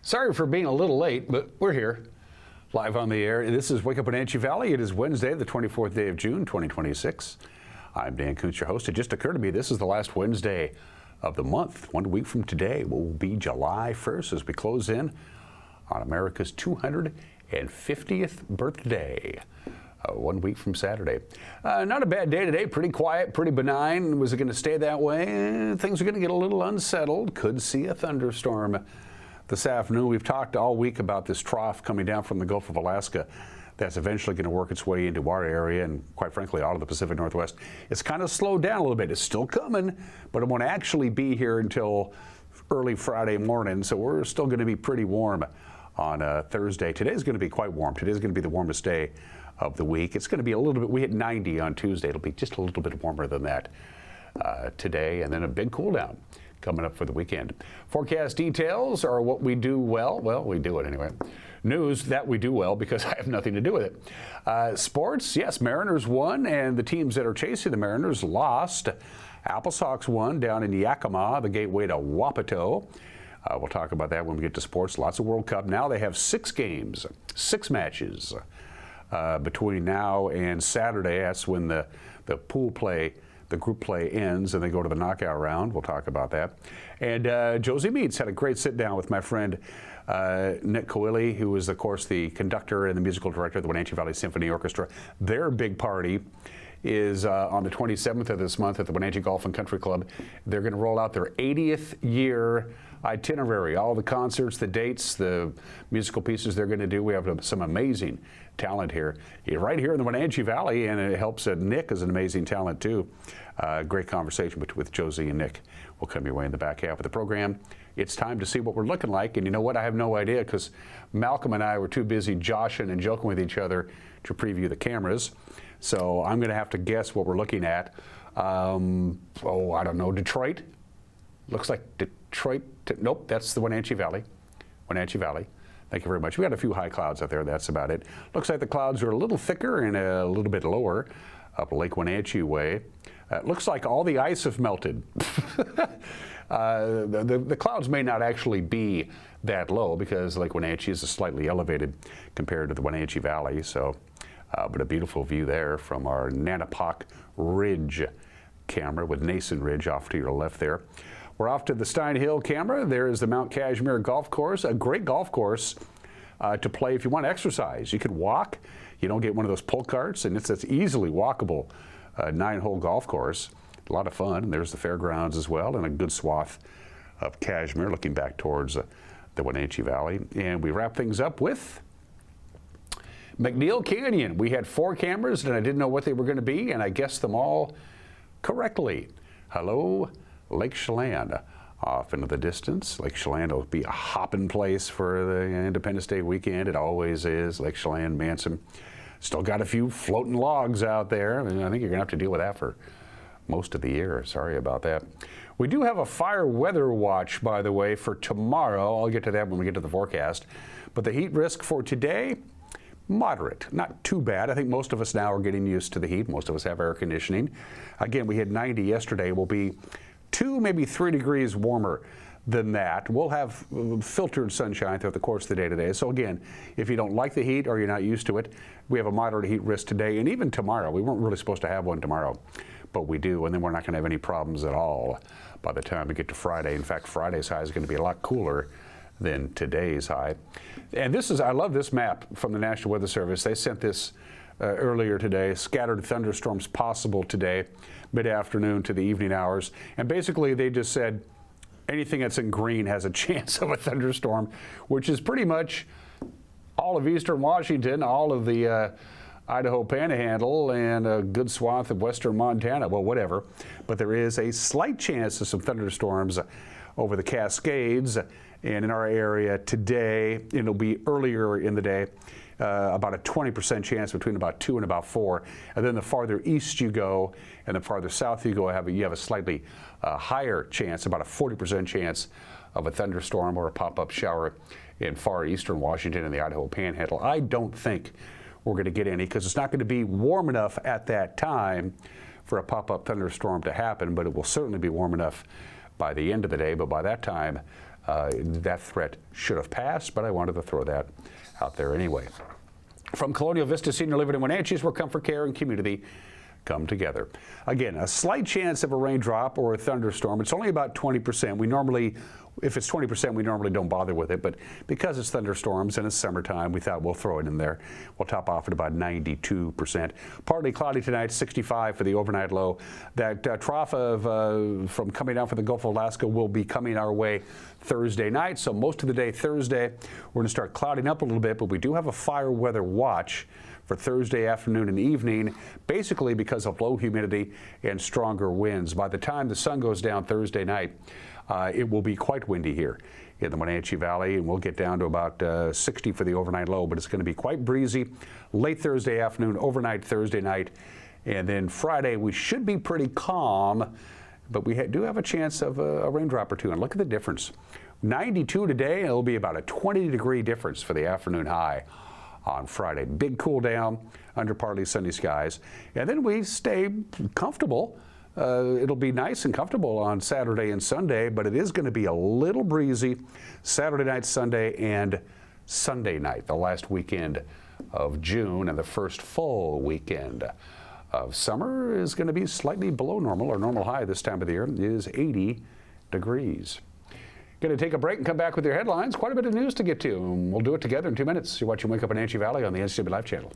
Sorry for being a little late, but we're here, live on the air. This is Wake Up Wenatchee Valley. It is Wednesday, the 24th day of June, 2026. I'm Dan Kuntz, your host. It just occurred to me this is the last Wednesday of the month. 1 week from today will be July 1st as we close in on America's 250th birthday. 1 week from Saturday. Not a bad day today. Pretty quiet, pretty benign. Was it going to stay that way? Things are going to get a little unsettled. Could see a thunderstorm this afternoon. We've talked all week about this trough coming down from the Gulf of Alaska that's eventually going to work its way into our area and, quite frankly, all of the Pacific Northwest. It's kind of slowed down a little bit. It's still coming, but it won't actually be here until early Friday morning, so we're still going to be pretty warm on Thursday. Today's going to be quite warm. Today's going to be the warmest day of the week. It's going to be a little bit, we hit 90 on Tuesday. It'll be just a little bit warmer than that today, and then a big cool down coming up for the weekend. Forecast details are what we do well. Well, we do it anyway. News that we do well because I have nothing to do with it. Sports, yes, Mariners won, and the teams that are chasing the Mariners lost. Apple Sox won down in Yakima, the gateway to Wapato. We'll talk about that when we get to sports. Lots of World Cup. Now they have 6 games, 6 matches between now and Saturday. That's when the pool play, the group play ends and they go to the knockout round. We'll talk about that. And Josey Meats had a great sit down with my friend Nikolas, who is, of course, the conductor and the musical director of the Wenatchee Valley Symphony Orchestra. Their big party is on the 27th of this month at the Wenatchee Golf and Country Club. They're going to roll out their 80th year itinerary, all the concerts, the dates, the musical pieces they're going to do. We have some amazing talent here, right here in the Wenatchee Valley, and it helps that Nick is an amazing talent too. Great conversation with Josey and Nick will come your way in the back half of the program. It's time to see what we're looking like, and you know what? I have no idea because Malcolm and I were too busy joshing and joking with each other to preview the cameras. So I'm going to have to guess what we're looking at. I don't know, Detroit? Looks like Detroit. Nope, that's the Wenatchee Valley. Wenatchee Valley. Thank you very much. We got a few high clouds out there. That's about it. Looks like the clouds are a little thicker and a little bit lower up Lake Wenatchee way. Looks like all the ice have melted. The clouds may not actually be that low because Lake Wenatchee is slightly elevated compared to the Wenatchee Valley. So, but a beautiful view there from our Nanapoc Ridge camera with Nason Ridge off to your left there. We're off to the Stein Hill camera. There is the Mount Cashmere Golf Course, a great golf course to play if you want to exercise. You can walk. You don't get one of those pull carts, and it's easily walkable 9-hole golf course. A lot of fun. And there's the fairgrounds as well, and a good swath of Cashmere looking back towards the Wenatchee Valley. And we wrap things up with McNeil Canyon. We had 4 cameras, and I didn't know what they were going to be, and I guessed them all correctly. Hello, Lake Chelan off into the distance. Lake Chelan will be a hopping place for the Independence Day weekend. It always is. Lake Chelan, Manson. Still got a few floating logs out there, and I think you're going to have to deal with that for most of the year. Sorry about that. We do have a fire weather watch, by the way, for tomorrow. I'll get to that when we get to the forecast. But the heat risk for today, moderate, not too bad. I think most of us now are getting used to the heat. Most of us have air conditioning. Again, we had 90 yesterday. We'll be 2, maybe 3 degrees warmer than that. We'll have filtered sunshine throughout the course of the day today. So again, if you don't like the heat or you're not used to it, we have a moderate heat risk today and even tomorrow. We weren't really supposed to have one tomorrow, but we do, and then we're not going to have any problems at all by the time we get to Friday. In fact, Friday's high is going to be a lot cooler than today's high. And this is, I love this map from the National Weather Service. They sent this earlier today. Scattered thunderstorms possible today, mid-afternoon to the evening hours. And basically they just said anything that's in green has a chance of a thunderstorm, which is pretty much all of eastern Washington, all of the Idaho Panhandle, and a good swath of western Montana. Well, whatever. But there is a slight chance of some thunderstorms over the Cascades and in our area today. It'll be earlier in the day. About a 20% chance between about 2 and about 4. And then the farther east you go and the farther south you go, you have a slightly higher chance, about a 40% chance of a thunderstorm or a pop-up shower in far eastern Washington and the Idaho Panhandle. I don't think we're going to get any because it's not going to be warm enough at that time for a pop-up thunderstorm to happen, but it will certainly be warm enough by the end of the day. But by that time, That threat should have passed, but I wanted to throw that out there anyway. From Colonial Vista Senior Living in Wenatchee is where comfort, care, and community come together. Again, a slight chance of a raindrop or a thunderstorm. It's only about 20%. We normally, if it's 20%, we normally don't bother with it, but because it's thunderstorms and it's summertime, we thought we'll throw it in there. We'll top off at about 92%. Partly cloudy tonight, 65 for the overnight low. That trough of from coming down from the Gulf of Alaska will be coming our way Thursday night. So most of the day Thursday, we're going to start clouding up a little bit, but we do have a fire weather watch for Thursday afternoon and evening, basically because of low humidity and stronger winds. By the time the sun goes down Thursday night, it will be quite windy here in the Wenatchee Valley, and we'll get down to about 60 for the overnight low, but it's going to be quite breezy late Thursday afternoon, overnight Thursday night, and then Friday we should be pretty calm, but we do have a chance of a raindrop or two, and look at the difference. 92 today, and it'll be about a 20-degree difference for the afternoon high on Friday. Big cool down under partly sunny skies, and then we stay comfortable. It'll be nice and comfortable on Saturday and Sunday, but it is going to be a little breezy Saturday night, Sunday, and Sunday night, the last weekend of June and the first full weekend of summer is going to be slightly below normal. Our normal high this time of the year is 80 degrees. Going to take a break and come back with your headlines. Quite a bit of news to get to, and we'll do it together in 2 minutes. You're watching Wake Up Wenatchee Valley on the NCW Live channel.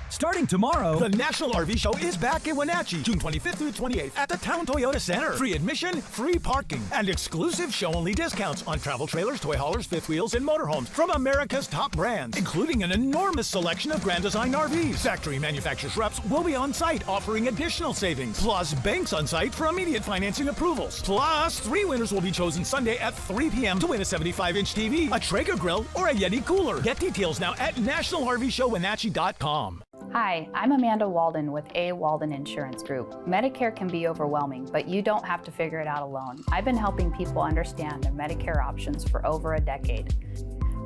Starting tomorrow, the National RV Show is back in Wenatchee, June 25th through 28th at the Town Toyota Center. Free admission, free parking, and exclusive show-only discounts on travel trailers, toy haulers, fifth wheels, and motorhomes from America's top brands, including an enormous selection of Grand Design RVs. Factory manufacturers reps will be on site offering additional savings, plus banks on site for immediate financing approvals. Plus, 3 winners will be chosen Sunday at 3 p.m. to win a 75-inch TV, a Traeger grill, or a Yeti cooler. Get details now at nationalrvshowwenatchee.com. Hi, I'm Amanda Walden with A. Walden Insurance Group. Medicare can be overwhelming, but you don't have to figure it out alone. I've been helping people understand their Medicare options for over a decade.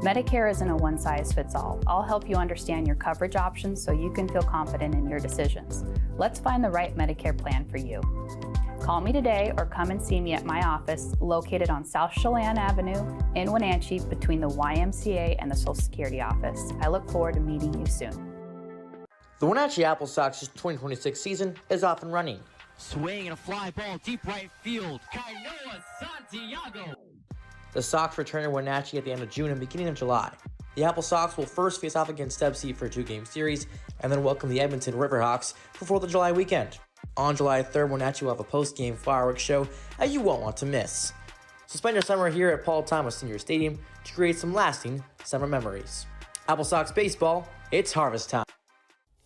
Medicare isn't a one-size-fits-all. I'll help you understand your coverage options so you can feel confident in your decisions. Let's find the right Medicare plan for you. Call me today or come and see me at my office located on South Chelan Avenue in Wenatchee between the YMCA and the Social Security office. I look forward to meeting you soon. The Wenatchee Apple Sox' 2026 season is off and running. Swing and a fly ball deep right field. Caoile Santiago. The Sox return to Wenatchee at the end of June and beginning of July. The Apple Sox will first face off against FC for a 2-game series and then welcome the Edmonton Riverhawks for 4th of July weekend. On July 3rd, Wenatchee will have a post-game fireworks show that you won't want to miss. So spend your summer here at Paul Thomas Senior Stadium to create some lasting summer memories. Apple Sox baseball, it's harvest time.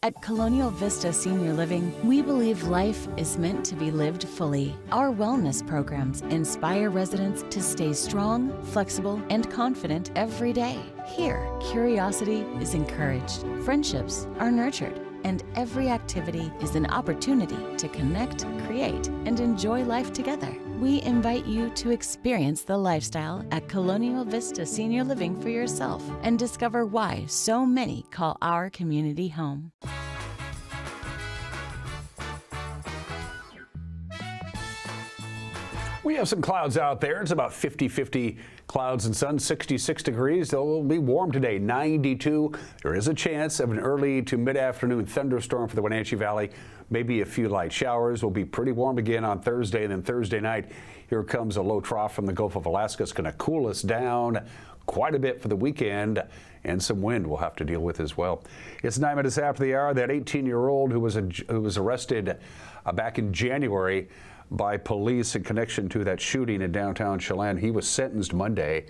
At Colonial Vista Senior Living, we believe life is meant to be lived fully. Our wellness programs inspire residents to stay strong, flexible, and confident every day. Here, curiosity is encouraged, friendships are nurtured, and every activity is an opportunity to connect, create, and enjoy life together. We invite you to experience the lifestyle at Colonial Vista Senior Living for yourself and discover why so many call our community home. We have some clouds out there. It's about 50-50 clouds and sun, 66 degrees. It'll be warm today, 92. There is a chance of an early to mid-afternoon thunderstorm for the Wenatchee Valley. Maybe a few light showers. Will be pretty warm again on Thursday, and then Thursday night, here comes a low trough from the Gulf of Alaska. It's going to cool us down quite a bit for the weekend, and some wind we'll have to deal with as well. It's 9 minutes after the hour. That 18-year-old who was arrested back in January by police in connection to that shooting in downtown Chelan. He was sentenced Monday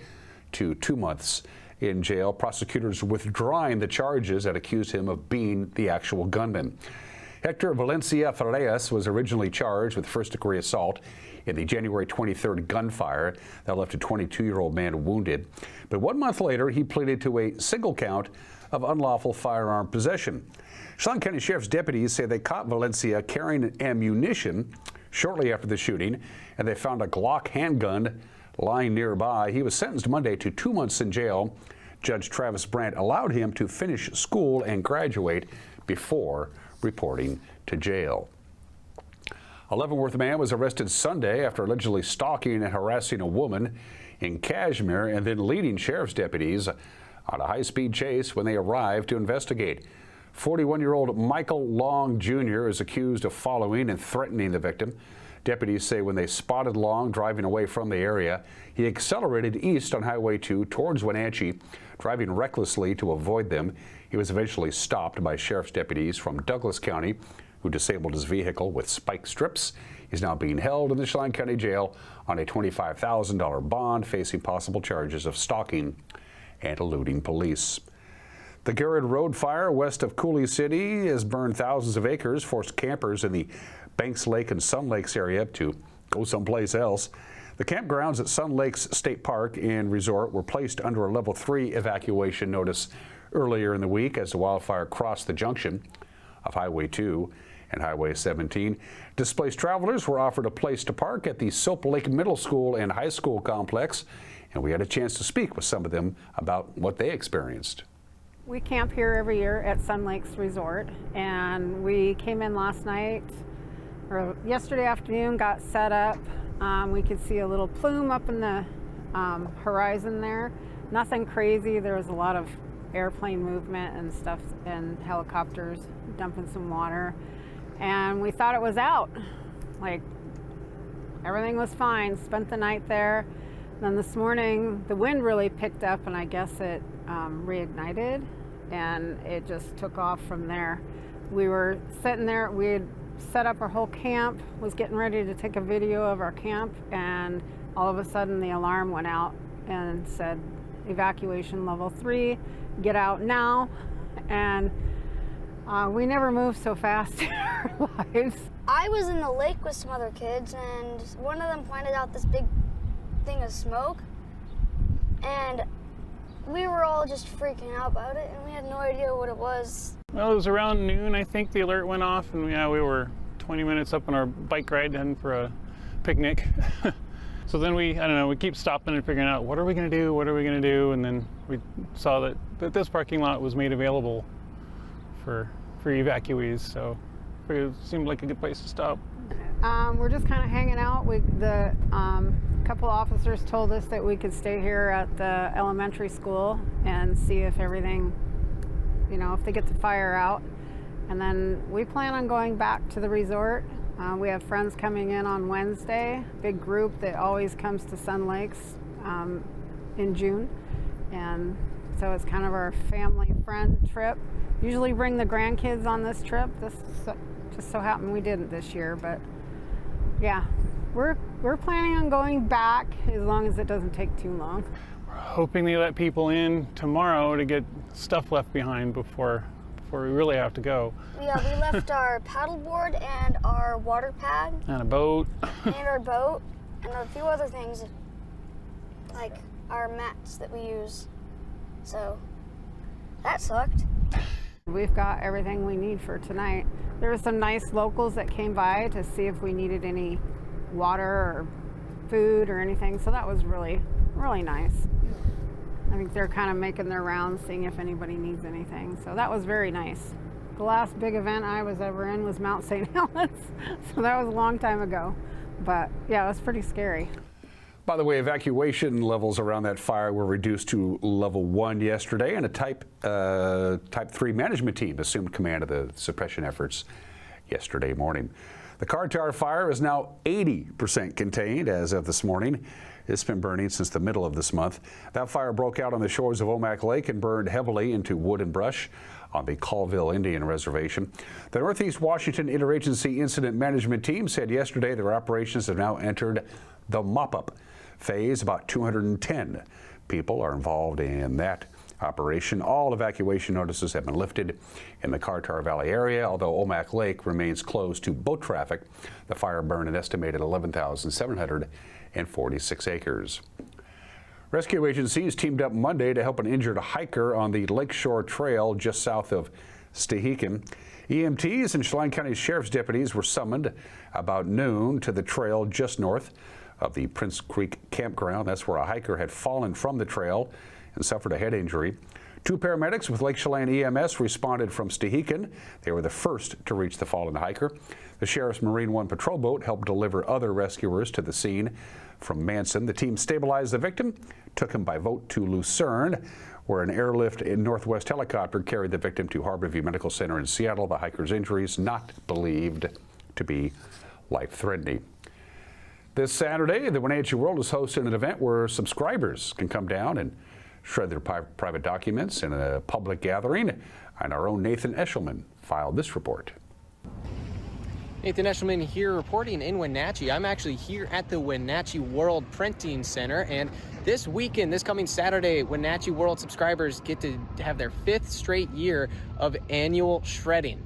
to 2 months in jail. Prosecutors withdrawing the charges that accused him of being the actual gunman. Hector Valencia Ferreras was originally charged with first-degree assault in the January 23rd gunfire that left a 22-year-old man wounded. But 1 month later, he pleaded to a single count of unlawful firearm possession. Chelan County Sheriff's deputies say they caught Valencia carrying ammunition shortly after the shooting, and they found a Glock handgun lying nearby. He was sentenced Monday to 2 months in jail. Judge Travis Brandt allowed him to finish school and graduate before reporting to jail. A Leavenworth man was arrested Sunday after allegedly stalking and harassing a woman in Kashmir and then leading sheriff's deputies on a high-speed chase when they arrived to investigate. 41-year-old Michael Long Jr. is accused of following and threatening the victim. Deputies say when they spotted Long driving away from the area, he accelerated east on Highway 2 towards Wenatchee, driving recklessly to avoid them. He was eventually stopped by sheriff's deputies from Douglas County, who disabled his vehicle with spike strips. He's now being held in the Chelan County Jail on a $25,000 bond, facing possible charges of stalking and eluding police. The Garrett Road fire west of Coulee City has burned thousands of acres, forced campers in the Banks Lake and Sun Lakes area to go someplace else. The campgrounds at Sun Lakes State Park and Resort were placed under a level 3 evacuation notice earlier in the week as the wildfire crossed the junction of Highway 2 and Highway 17. Displaced travelers were offered a place to park at the Soap Lake Middle School and High School complex, and we had a chance to speak with some of them about what they experienced. We camp here every year at Sun Lakes Resort, and we came in last night, or yesterday afternoon, got set up. We could see a little plume up in the horizon there. Nothing crazy. There was a lot of airplane movement and stuff, and helicopters dumping some water. And we thought it was out. Like, everything was fine. Spent the night there. Then this morning, the wind really picked up, and I guess it reignited, and it just took off from there. We were sitting there. We had set up our whole camp, was getting ready to take a video of our camp, and all of a sudden the alarm went out and said evacuation level 3, get out now. And we never moved so fast in our lives. I was in the lake with some other kids, and one of them pointed out this big thing of smoke, and we were all just freaking out about it, and we had no idea what it was. Well, it was around noon, I think the alert went off, and yeah, we were 20 minutes up on our bike ride heading for a picnic. So then we keep stopping and figuring out what are we going to do, and then we saw that this parking lot was made available for evacuees, so it seemed like a good place to stop. We're just kind of hanging out. The couple officers told us that we could stay here at the elementary school and see if everything, if they get the fire out. And then we plan on going back to the resort. We have friends coming in on Wednesday, big group that always comes to Sun Lakes in June. And so it's kind of our family friend trip. Usually bring the grandkids on this trip. This just so happened we didn't this year, but yeah, we're planning on going back as long as it doesn't take too long. We're hoping they let people in tomorrow to get stuff left behind before we really have to go. Yeah, we left our paddleboard and our water pad. And a boat. And our boat, and a few other things, like our mats that we use. So, that sucked. We've got everything we need for tonight. There were some nice locals that came by to see if we needed any water or food or anything, so that was really, really nice. I think they're kind of making their rounds, seeing if anybody needs anything, so that was very nice. The last big event I was ever in was Mount St. Helens, so that was a long time ago, but yeah, it was pretty scary. By the way, evacuation levels around that fire were reduced to level 1 yesterday, and a type 3 management team assumed command of the suppression efforts yesterday morning. The car tar fire is now 80% contained as of this morning. It's been burning since the middle of this month. That fire broke out on the shores of Omak Lake and burned heavily into wood and brush on the Caoile Indian Reservation. The Northeast Washington Interagency Incident Management Team said yesterday their operations have now entered the mop-up phase. About 210 people are involved in that operation. All evacuation notices have been lifted in the Cartar Valley area, although Omak Lake remains closed to boat traffic. The fire burned an estimated 11,746 acres. Rescue agencies teamed up Monday to help an injured hiker on the Lakeshore Trail just south of Stehekin. EMTs and Chelan County Sheriff's deputies were summoned about noon to the trail just north of the Prince Creek campground. That's where a hiker had fallen from the trail and suffered a head injury. 2 paramedics with Lake Chelan EMS responded from Stehekin. They were the first to reach the fallen hiker. The The Sheriff's Marine One patrol boat helped deliver other rescuers to the scene from Manson. The team stabilized the victim, took him by boat to Lucerne, where an airlift in Northwest helicopter carried the victim to Harborview Medical Center in Seattle. The hiker's injuries not believed to be life-threatening. This Saturday, the Wenatchee World is hosting an event where subscribers can come down and shred their private documents in a public gathering. And our own Nathan Eshelman filed this report. Nathan Eshelman here reporting in Wenatchee. I'm actually here at the Wenatchee World Printing Center, and this weekend, this coming Saturday, Wenatchee World subscribers get to have their 5th straight year of annual shredding.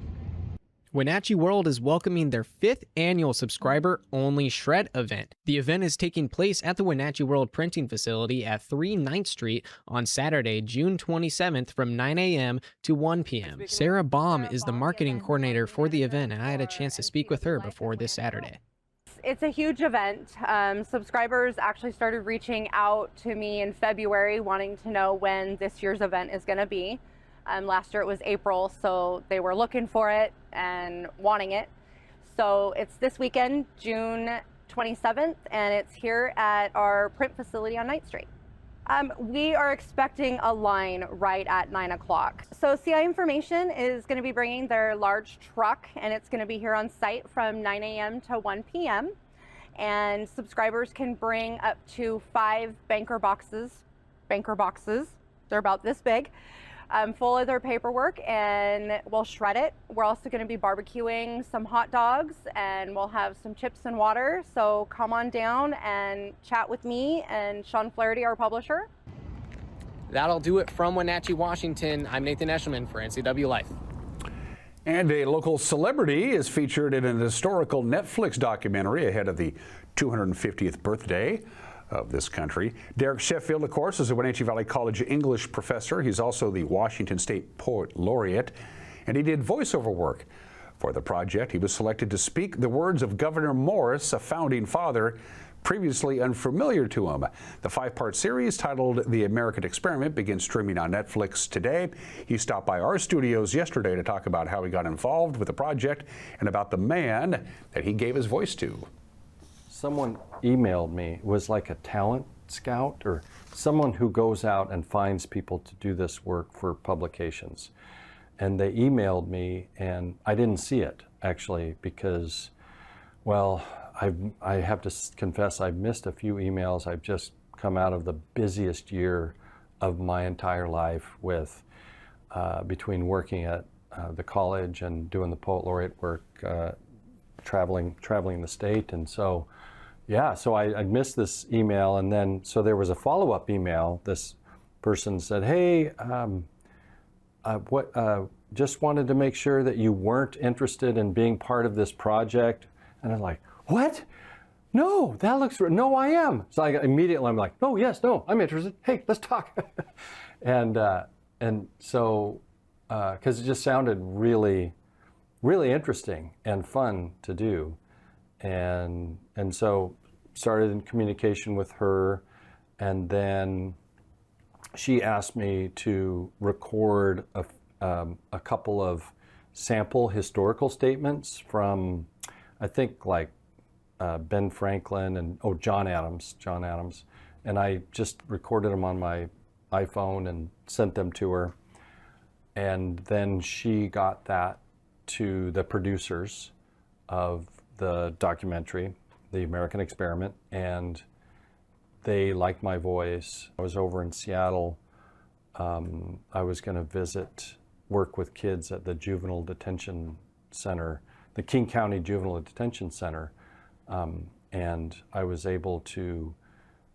Wenatchee World is welcoming their 5th annual subscriber-only shred event. The event is taking place at the Wenatchee World Printing Facility at 3 9th Street on Saturday, June 27th from 9 a.m. to 1 p.m. Sarah Baum is the marketing coordinator for the event, and I had a chance to speak with her before this Saturday. It's a huge event. Subscribers actually started reaching out to me in February wanting to know when this year's event is going to be. Last year it was April, so they were looking for it and wanting it. So it's this weekend, June 27th, and it's here at our print facility on 9th Street. We are expecting a line right at 9 o'clock. So CI Information is going to be bringing their large truck, and it's going to be here on site from 9 a.m. to 1 p.m. And subscribers can bring up to 5 banker boxes. They're about this big. Full of their paperwork, and we'll shred it. We're also going to be barbecuing some hot dogs, and we'll have some chips and water. So come on down and chat with me and Sean Flaherty, our publisher. That'll do it from Wenatchee, Washington. I'm Nathan Eshelman for NCW Life. And a local celebrity is featured in an historical Netflix documentary ahead of the 250th birthday of this country. Derek Sheffield, of course, is a Wenatchee Valley College English professor. He's also the Washington State Poet Laureate, and he did voiceover work for the project. He was selected to speak the words of Governor Morris, a founding father, previously unfamiliar to him. The 5-part series titled The American Experiment begins streaming on Netflix today. He stopped by our studios yesterday to talk about how he got involved with the project and about the man that he gave his voice to. Someone emailed me. It was like a talent scout or someone who goes out and finds people to do this work for publications. And they emailed me, and I didn't see it actually because, well, I have to confess I've missed a few emails. I've just come out of the busiest year of my entire life with between working at the college and doing the Poet Laureate work, traveling the state, and so. Yeah, so I missed this email, and then so there was a follow-up email. This person said, "Hey, just wanted to make sure that you weren't interested in being part of this project." And I'm like, "What? No, that looks no, I am." So immediately I'm like, "Oh yes, no, I'm interested. Hey, let's talk." and so because it just sounded really, really interesting and fun to do. And so started in communication with her, and then she asked me to record a couple of sample historical statements from, I think, like Ben Franklin and John Adams, and I just recorded them on my iPhone and sent them to her, and then she got that to the producers of the documentary, The American Experiment, and they liked my voice. I was over in Seattle. I was going to work with kids at the Juvenile Detention Center, the King County Juvenile Detention Center, and I was able to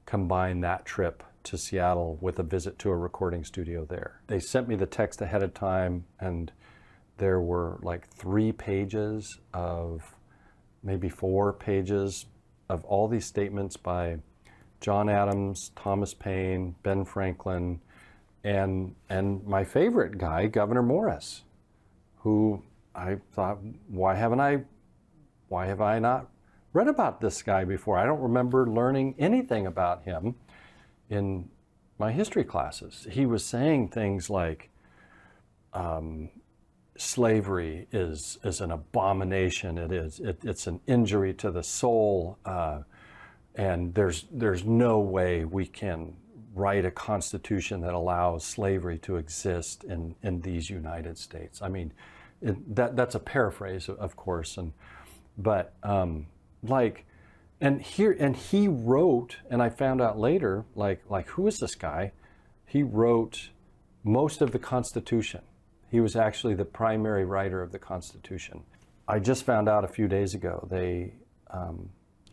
combine that trip to Seattle with a visit to a recording studio there. They sent me the text ahead of time, and there were like 3 pages of maybe 4 pages of all these statements by John Adams, Thomas Paine, Ben Franklin, and my favorite guy, Governor Morris, who I thought, why have I not read about this guy before? I don't remember learning anything about him in my history classes. He was saying things like, slavery is an abomination. It's an injury to the soul, and there's no way we can write a constitution that allows slavery to exist in these United States. I mean, that's a paraphrase, of course, but he wrote, and I found out later, like who is this guy? He wrote most of the Constitution. He was actually the primary writer of the Constitution. I just found out a few days ago. They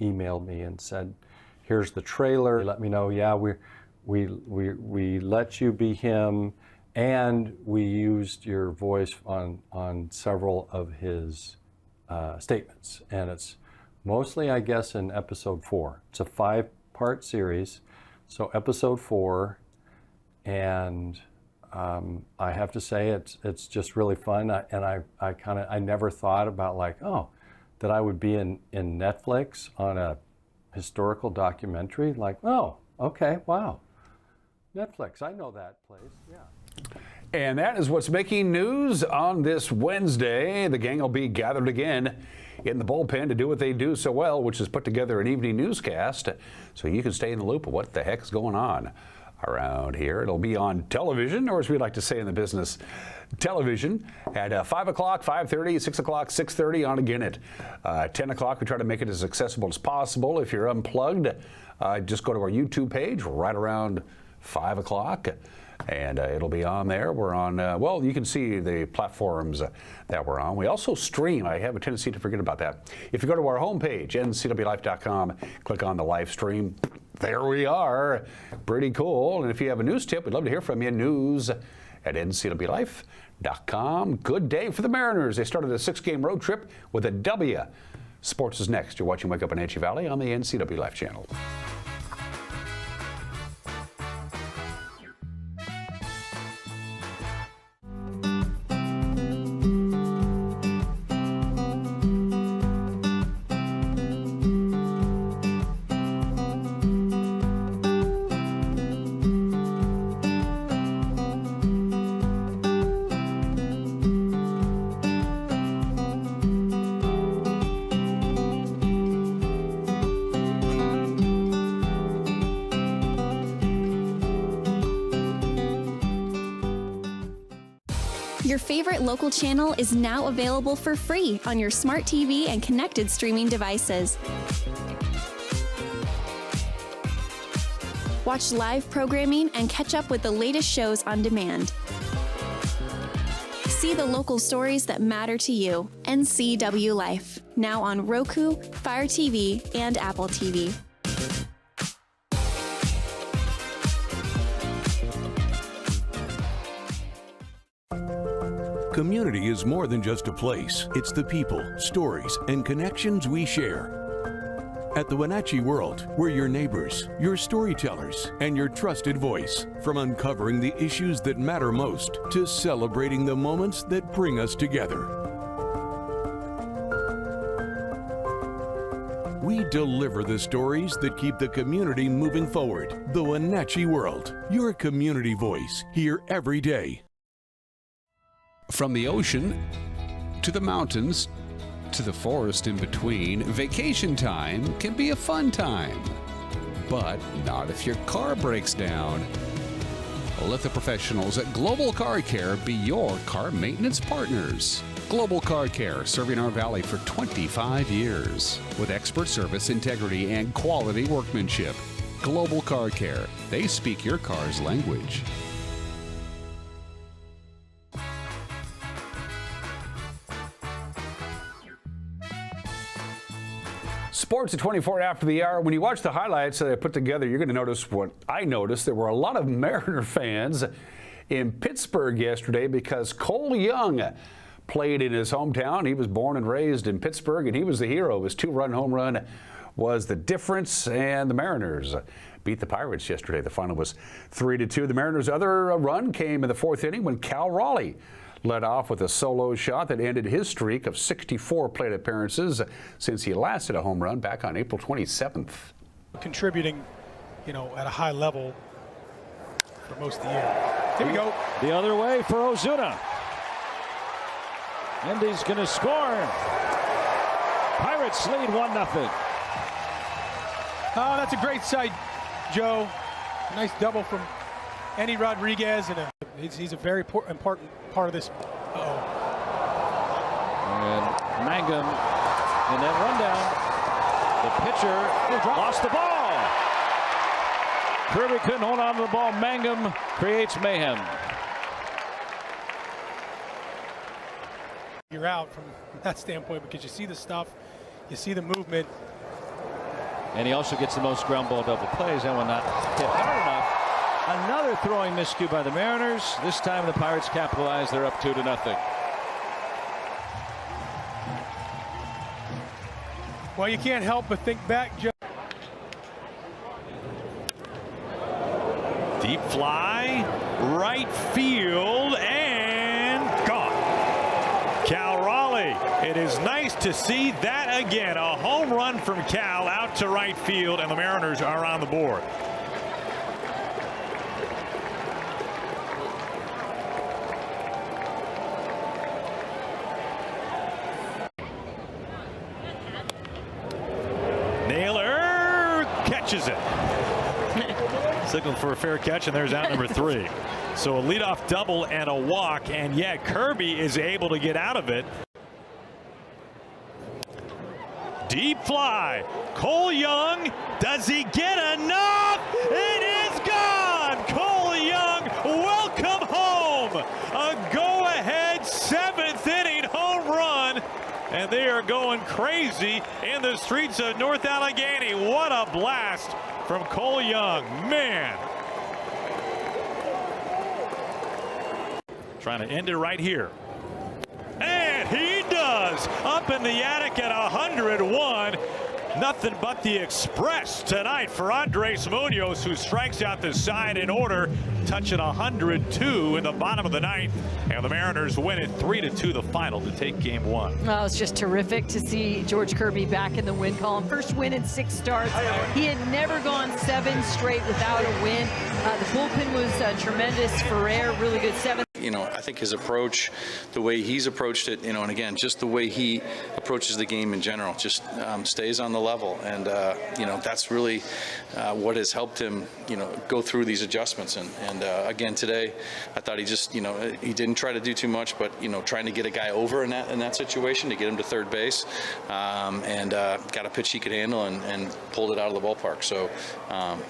emailed me and said, "Here's the trailer." They let me know, yeah, we let you be him, and we used your voice on several of his statements. And it's mostly, I guess, in episode 4. It's a 5-part series, so episode 4, and I have to say it's just really fun. I never thought about that I would be in Netflix on a historical documentary. Like, oh, okay, wow, Netflix, I know that place, yeah. And that is what's making news on this Wednesday. The gang will be gathered again in the bullpen to do what they do so well, which is put together an evening newscast so you can stay in the loop of what the heck is going on around here. It'll be on television, or as we like to say in the business, television, at 5 o'clock, 5:30, 6 o'clock, 6:30, on again at 10 o'clock. We try to make it as accessible as possible. If you're unplugged, just go to our YouTube page right around 5 o'clock. And it'll be on there. We're on, well, you can see the platforms that we're on. We also stream. I have a tendency to forget about that. If you go to our homepage, ncwlife.com, click on the live stream, there we are. Pretty cool. And if you have a news tip, we'd love to hear from you. News at ncwlife.com. Good day for the Mariners. They started a 6-game road trip with a W. Sports is next. You're watching Wake Up Wenatchee Valley on the NCW Life channel. Your favorite local channel is now available for free on your smart TV and connected streaming devices. Watch live programming and catch up with the latest shows on demand. See the local stories that matter to you. NCW Life, now on Roku, Fire TV, and Apple TV. Community is more than just a place. It's the people, stories, and connections we share. At the Wenatchee World, we're your neighbors, your storytellers, and your trusted voice. From uncovering the issues that matter most to celebrating the moments that bring us together. We deliver the stories that keep the community moving forward. The Wenatchee World, your community voice, here every day. From the ocean to the mountains to the forest in between, vacation time can be a fun time. But not if your car breaks down. Let the professionals at Global Car Care be your car maintenance partners. Global Car Care, serving our valley for 25 years. With expert service, integrity, and quality workmanship. Global Car Care. They speak your car's language. Sports at 24 after the hour. When you watch the highlights that I put together, you're going to notice what I noticed. There were a lot of Mariner fans in Pittsburgh yesterday because Cole Young played in his hometown. He was born and raised in Pittsburgh, and he was the hero. His 2-run home run was the difference, and the Mariners beat the Pirates yesterday. The final was 3-2. The Mariners' other run came in the 4th inning when Cal Raleigh led off with a solo shot that ended his streak of 64 plate appearances since he last hit a home run back on April 27th. Contributing, at a high level for most of the year. Here we go. The other way for Ozuna. And he's going to score. Pirates lead 1-0. Oh, that's a great sight, Joe. A nice double from Andy Rodriguez, and he's a very important part of this. And Mangum in that rundown. The pitcher lost the ball. Kirby couldn't hold on to the ball. Mangum creates mayhem. You're out from that standpoint because you see the stuff, you see the movement. And he also gets the most ground ball double plays. That one not hit hard enough. Another throwing miscue by the Mariners. This time the Pirates capitalize. They're up 2-0. Well, you can't help but think back, Joe. Deep fly, right field, and gone. Caoile. It is nice to see that again. A home run from Cal out to right field, and the Mariners are on the board. Naylor catches it. Signaled for a fair catch, and there's out number 3. So a leadoff double and a walk, and yet Kirby is able to get out of it. Deep fly. Cole Young, does he get enough? It is gone! Cole Young, welcome home! A go-ahead 7th inning home run, and they are going crazy in the streets of North Allegheny. What a blast from Cole Young, man. Trying to end it right here. And he does, up in the attic at 101. Nothing but the express tonight for Andres Munoz, who strikes out the side in order, touching 102 in the bottom of the 9th. And the Mariners win it 3-2 the final to take game 1. Well, it's just terrific to see George Kirby back in the win column. First win in 6 starts. He had never gone 7 straight without a win. The bullpen was tremendous. Ferrer, really good 7th. You know, I think his approach, the way he's approached it, you know, and again, just the way he approaches the game in general, just stays on the level. And, you know, that's really what has helped him, you know, go through these adjustments. And again, today, I thought he just, you know, he didn't try to do too much, but, you know, trying to get a guy over in that situation to get him to third base, and got a pitch he could handle and pulled it out of the ballpark. So,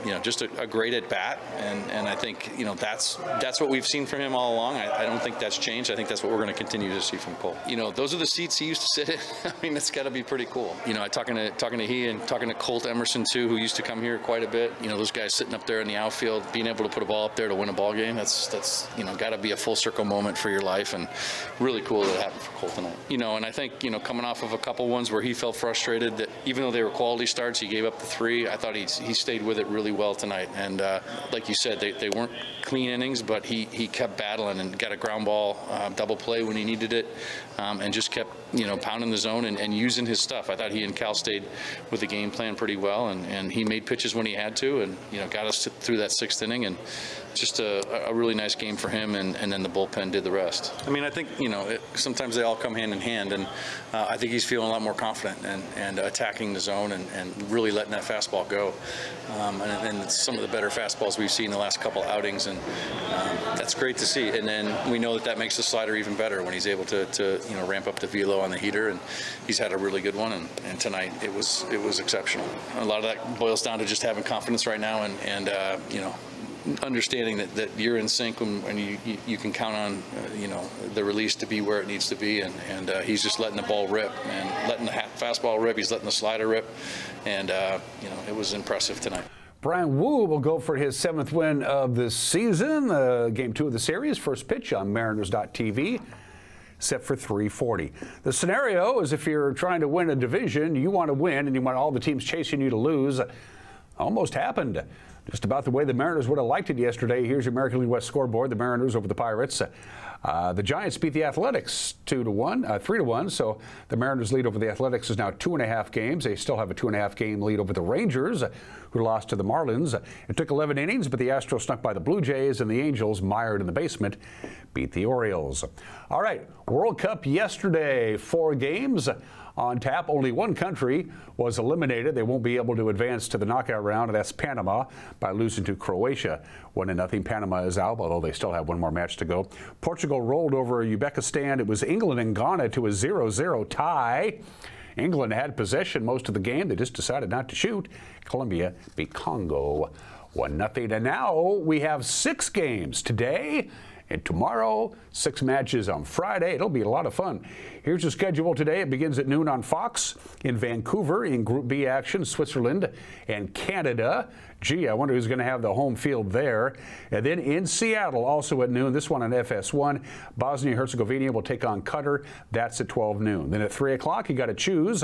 you know, just a great at bat. And I think, you know, that's what we've seen from him all along. I don't think that's changed. I think that's what we're going to continue to see from Cole. You know, those are the seats he used to sit in. I mean, that's got to be pretty cool. You know, talking to he and talking to Colt Emerson too, who used to come here quite a bit. You know, those guys sitting up there in the outfield, being able to put a ball up there to win a ball game. That's you know, got to be a full circle moment for your life, and really cool that it happened for Colt tonight. You know, and I think, you know, coming off of a couple ones where he felt frustrated that even though they were quality starts, he gave up the 3. I thought he stayed with it really well tonight. And like you said, they weren't clean innings, but he kept battling and got a ground ball double play when he needed it, and just kept, you know, pounding the zone and using his stuff. I thought he and Cal stayed with the game plan pretty well, and he made pitches when he had to, and, you know, got us through that 6th inning, and just a really nice game for him, and then the bullpen did the rest. I mean, I think, you know, sometimes they all come hand in hand, and I think he's feeling a lot more confident and attacking the zone and really letting that fastball go, and some of the better fastballs we've seen the last couple outings, and that's great to see. And then we know that makes the slider even better when he's able to you know, ramp up the velo on the heater, and he's had a really good one, and tonight it was exceptional. A lot of that boils down to just having confidence right now, and you know, understanding that you're in sync and you can count on you know, the release to be where it needs to be, and he's just letting the ball rip and letting the fastball rip. He's letting the slider rip, and you know, it was impressive tonight. Brian Wu will go for his 7th win of the season. Game 2 of the series, first pitch on Mariners.tv, set for 3:40. The scenario is if you're trying to win a division, you want to win, and you want all the teams chasing you to lose. Almost happened. just about the way the Mariners would have liked it yesterday. Here's your American League West scoreboard. The Mariners over the Pirates. The Giants beat the Athletics 3-1. So the Mariners' lead over the Athletics is now 2.5 games. They still have a 2.5 game lead over the Rangers, who lost to the Marlins. It took 11 innings, but the Astros snuck by the Blue Jays, and the Angels, mired in the basement, beat the Orioles. All right, World Cup yesterday, 4 games on tap. Only one country was eliminated. They won't be able to advance to the knockout round, and that's Panama, by losing to Croatia 1-0. Panama is out, although they still have one more match to go. Portugal rolled over Uzbekistan. It was England and Ghana to a 0-0 tie. England had possession most of the game. They just decided not to shoot. Colombia beat Congo 1-0. And now we have 6 games today and tomorrow, 6 matches on Friday. It'll be a lot of fun. Here's the schedule today. It begins at noon on Fox in Vancouver in Group B action, Switzerland and Canada. Gee, I wonder who's going to have the home field there. And then in Seattle, also at noon, this one on FS1, Bosnia-Herzegovina will take on Qatar. That's at 12 noon. Then at 3 o'clock, you got to choose.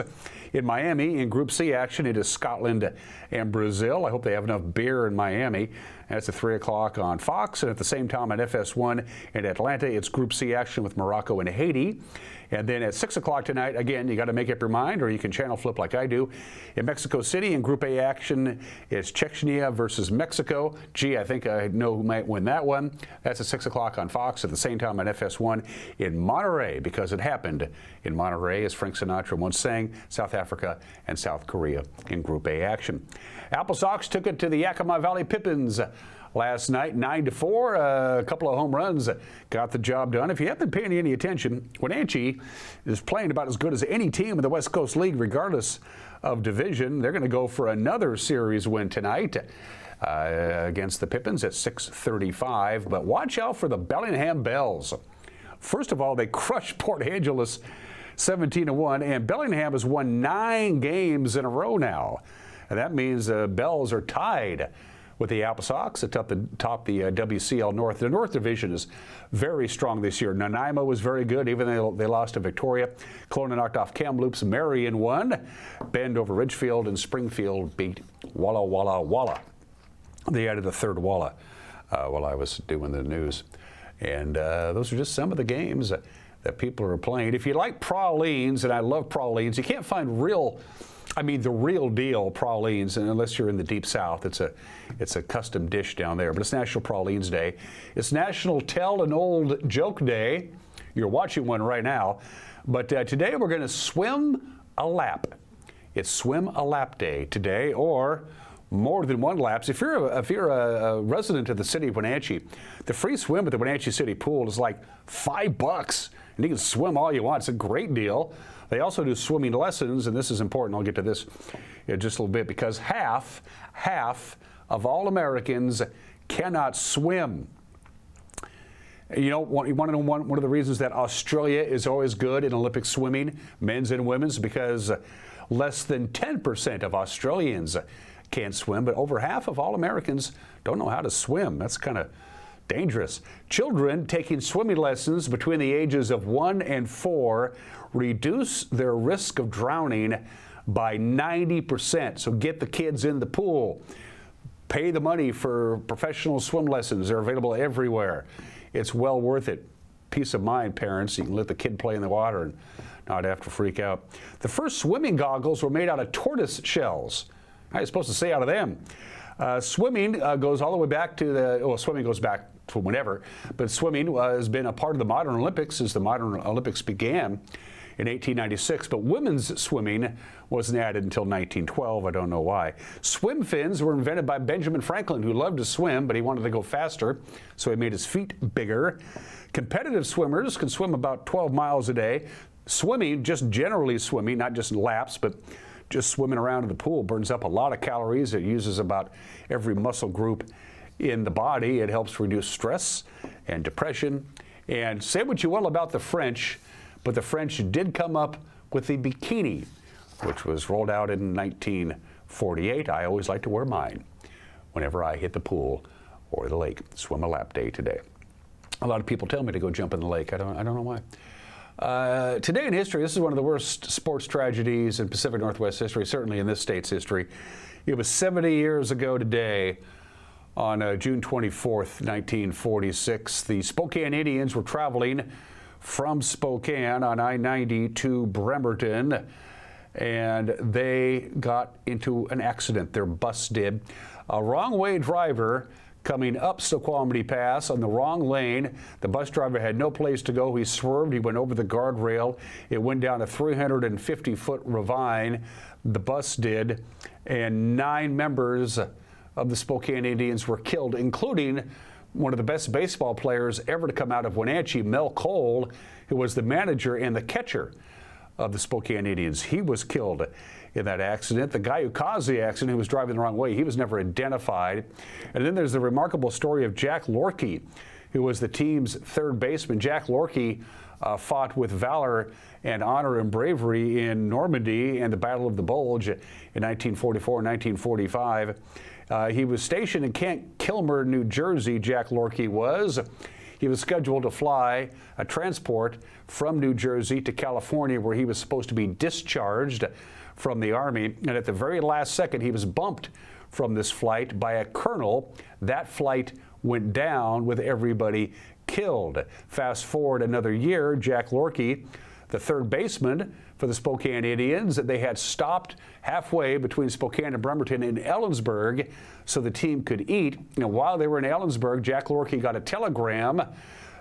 In Miami, in Group C action, it is Scotland and Brazil. I hope they have enough beer in Miami. That's at 3 o'clock on Fox. And at the same time on FS1 in Atlanta, it's Group C action with Morocco and Haiti. And then at 6 o'clock tonight, again, you got to make up your mind, or you can channel flip like I do. In Mexico City, in Group A action, it's Chechnya versus Mexico. Gee, I think I know who might win that one. That's at 6 o'clock on Fox. At the same time on FS1 in Monterrey, because it happened in Monterrey, as Frank Sinatra once sang, South Africa and South Korea in Group A action. Apple Sox took it to the Yakima Valley Pippins last night, 9-4. A couple of home runs got the job done. If you haven't been paying any attention, Wenatchee is playing about as good as any team in the West Coast League, regardless of division. They're going to go for another series win tonight against the Pippins at 6:35. But watch out for the Bellingham Bells. First of all, they crushed Port Angeles 17-1, and Bellingham has won 9 games in a row now. And that means the Bells are tied with the Apple Sox atop the WCL North. The North Division is very strong this year. Nanaimo was very good, even though they lost to Victoria. Kelowna knocked off Kamloops. Marion won. Bend over Ridgefield, and Springfield beat Walla Walla Walla. They added a third Walla while I was doing the news. And those are just some of the games that people are playing. If you like pralines, and I love pralines, you can't find the real deal pralines unless you're in the deep south. It's a custom dish down there. But it's National Pralines Day. It's National Tell an Old Joke Day. You're watching one right now. But today we're going to swim a lap. It's Swim a Lap Day today, or more than one laps. If you're a resident of the city of Wenatchee, the free swim at the Wenatchee City Pool is like $5, and you can swim all you want. It's a great deal. They also do swimming lessons, and this is important. I'll get to this in just a little bit, because half of all Americans cannot swim. You know, you want to know one of the reasons that Australia is always good in Olympic swimming, men's and women's, because less than 10% of Australians can't swim, but over half of all Americans don't know how to swim. That's kind of dangerous. Children taking swimming lessons between the ages of 1 and 4 reduce their risk of drowning by 90%. So get the kids in the pool. Pay the money for professional swim lessons. They're available everywhere. It's well worth it. Peace of mind, parents. You can let the kid play in the water and not have to freak out. The first swimming goggles were made out of tortoise shells. How are you supposed to say out of them? Swimming goes all the way back to swimming goes back to whenever, but swimming has been a part of the modern Olympics since the modern Olympics began in 1896, but women's swimming wasn't added until 1912. I don't know why. Swim fins were invented by Benjamin Franklin, who loved to swim, but he wanted to go faster, so he made his feet bigger. Competitive swimmers can swim about 12 miles a day. Swimming, just generally swimming, not just laps, but just swimming around in the pool, burns up a lot of calories. It uses about every muscle group in the body. It helps reduce stress and depression. And say what you will about the French, but the French did come up with the bikini, which was rolled out in 1948. I always like to wear mine whenever I hit the pool or the lake. Swim a lap day today. A lot of people tell me to go jump in the lake. I don't know why. Today in history, this is one of the worst sports tragedies in Pacific Northwest history, certainly in this state's history. It was 70 years ago today On June 24th, 1946, the Spokane Indians were traveling from Spokane on I-90 to Bremerton, and they got into an accident. Their bus did. A wrong-way driver coming up Snoqualmie Pass on the wrong lane. The bus driver had no place to go. He swerved. He went over the guardrail. It went down a 350-foot ravine. The bus did, and 9 members of the Spokane Indians were killed, including one of the best baseball players ever to come out of Wenatchee, Mel Caoile, who was the manager and the catcher of the Spokane Indians. He was killed in that accident. The guy who caused the accident, who was driving the wrong way, he was never identified. And then there's the remarkable story of Jack Lorkey, who was the team's third baseman. Jack Lorkey fought with valor and honor and bravery in Normandy and the Battle of the Bulge in 1944 and 1945. He was stationed in Camp Kilmer, New Jersey, Jack Lorkey was. He was scheduled to fly a transport from New Jersey to California, where he was supposed to be discharged from the Army. And at the very last second, he was bumped from this flight by a colonel. That flight went down with everybody killed. Fast forward another year, Jack Lorkey, the third baseman for the Spokane Indians, they had stopped halfway between Spokane and Bremerton in Ellensburg so the team could eat. And while they were in Ellensburg, Jack Lorkey got a telegram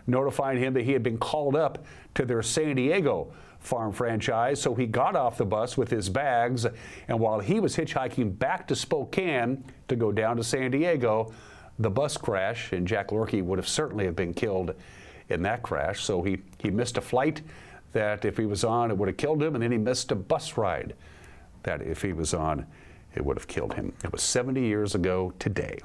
notifying him that he had been called up to their San Diego farm franchise. So he got off the bus with his bags, and while he was hitchhiking back to Spokane to go down to San Diego, the bus crashed, and Jack Lorkey would have certainly have been killed in that crash. So he missed a flight that if he was on, it would have killed him, and then he missed a bus ride that if he was on, it would have killed him. It was 70 years ago today.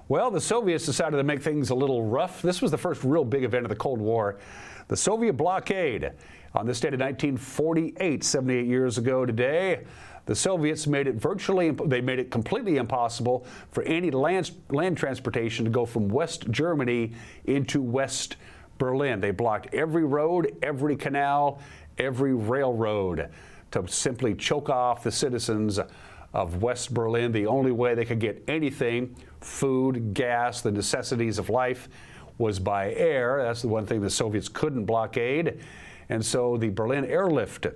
Well, the Soviets decided to make things a little rough. This was the first real big event of the Cold War. The Soviet blockade. On this date of 1948, 78 years ago today, the Soviets made it completely impossible for any land transportation to go from West Germany into West Berlin. They blocked every road, every canal, every railroad to simply choke off the citizens of West Berlin. The only way they could get anything, food, gas, the necessities of life, was by air. That's the one thing the Soviets couldn't blockade. And so the Berlin airlift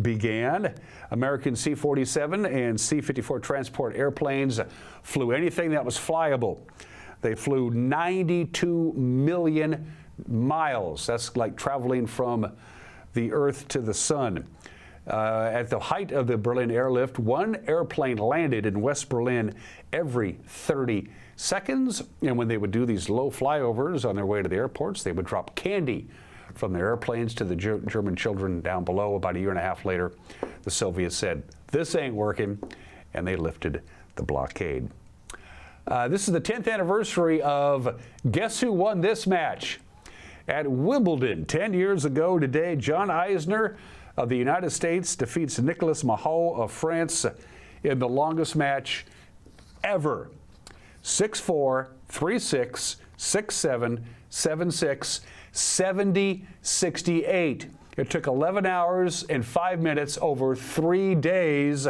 began. American C-47 and C-54 transport airplanes flew anything that was flyable. They flew 92 million miles. That's like traveling from the Earth to the sun. At the height of the Berlin airlift, one airplane landed in West Berlin every 30 seconds. And when they would do these low flyovers on their way to the airports, they would drop candy from their airplanes to the German children down below. About a year and a half later, the Soviets said, "This ain't working," and they lifted the blockade. This is the 10th anniversary of Guess Who Won This Match? At Wimbledon 10 years ago today, John Isner of the United States defeats Nikolas of France in the longest match ever. 6-4, 3-6, 6-7, 7-6, 70-68. It took 11 hours and 5 minutes over 3 days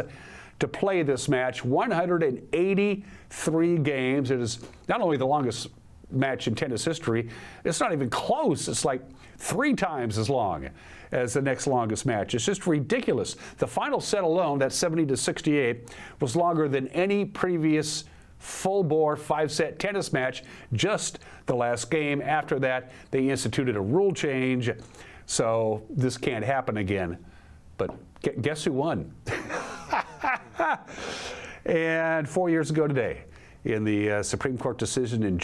to play this match. 183 games. It is not only the longest match in tennis history, it's not even close. It's like 3 times as long as the next longest match. It's just ridiculous. The final set alone, that 70-68, was longer than any previous full-bore 5-set tennis match. Just the last game. After that, they instituted a rule change, so this can't happen again. But guess who won? And 4 years ago today, in the Supreme Court decision in